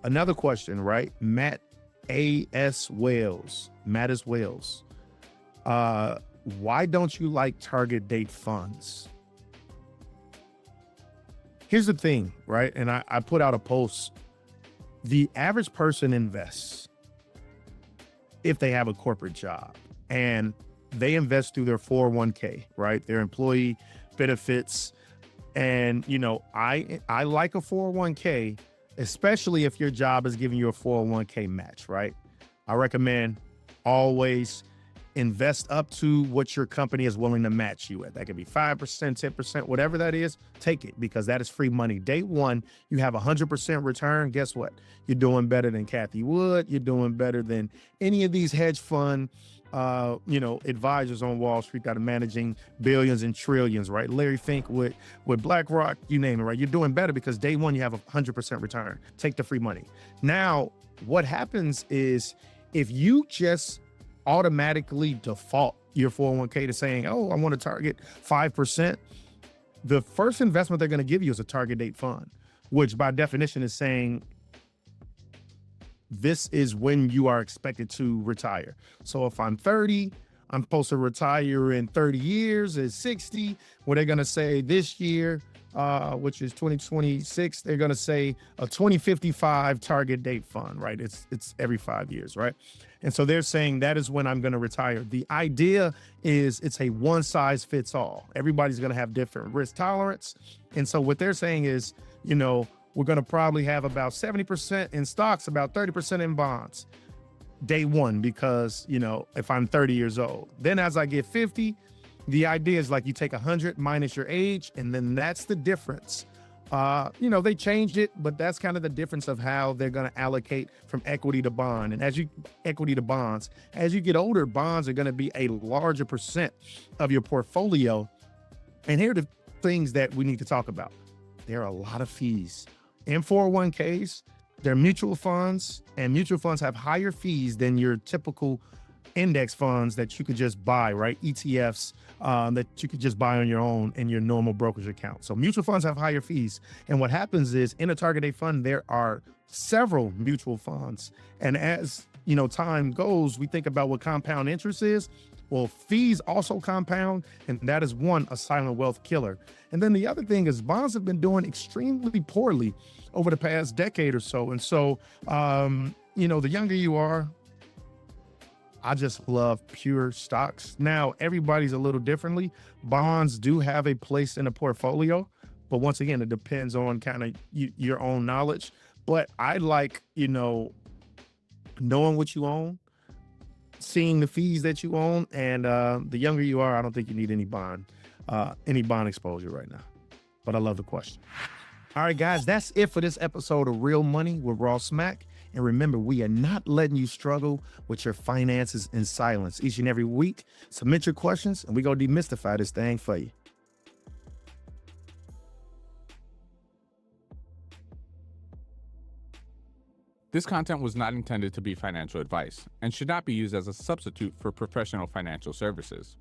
Another question, right? Matt A.S. Wales. Why don't you like target date funds? Here's the thing, right? And I put out a post. The average person invests if they have a corporate job, and they invest through their 401k, right? Their employee benefits. And, I like a 401k, especially if your job is giving you a 401k match, right? I recommend always invest up to what your company is willing to match you at. That could be 5%, 10%, whatever that is, take it, because that is free money. Day one, you have 100% return. Guess what? You're doing better than Kathy Wood. You're doing better than any of these hedge fund, advisors on Wall Street that are managing billions and trillions, right? Larry Fink with BlackRock, you name it, right? You're doing better because day one, you have 100% return. Take the free money. Now, what happens is if you just automatically default your 401k to saying, oh, I want to target 5%, the first investment they're going to give you is a target date fund, which by definition is saying this is when you are expected to retire. So if I'm 30, I'm supposed to retire in 30 years. At 60, what they're going to say this year, which is 2026, they're going to say a 2055 target date fund, right? It's every 5 years, right? And so they're saying that is when I'm going to retire. The idea is it's a one size fits all. Everybody's going to have different risk tolerance. And so what they're saying is, we're going to probably have about 70% in stocks, about 30% in bonds day one, because, if I'm 30 years old, then as I get 50, the idea is like you take 100 minus your age, and then that's the difference. They changed it, but that's kind of the difference of how they're going to allocate from equity to bond. And as you get older, bonds are going to be a larger percent of your portfolio. And here are the things that we need to talk about. There are a lot of fees in 401ks. They're mutual funds, and mutual funds have higher fees than your typical index funds that you could just buy, right? ETFs that you could just buy on your own in your normal brokerage account. So mutual funds have higher fees. And what happens is in a target date fund, there are several mutual funds. And as time goes, we think about what compound interest is. Well, fees also compound, and that is a silent wealth killer. And then the other thing is bonds have been doing extremely poorly over the past decade or so. And so, the younger you are, I just love pure stocks. Now, everybody's a little differently. Bonds do have a place in a portfolio, but once again, it depends on kind of your own knowledge. But I like, knowing what you own, seeing the fees that you own, and the younger you are, I don't think you need any bond exposure right now. But I love the question. All right, guys, that's it for this episode of Real Money with Ross Mack. And remember, we are not letting you struggle with your finances in silence. Each and every week, submit your questions, and we're going to demystify this thing for you. This content was not intended to be financial advice and should not be used as a substitute for professional financial services.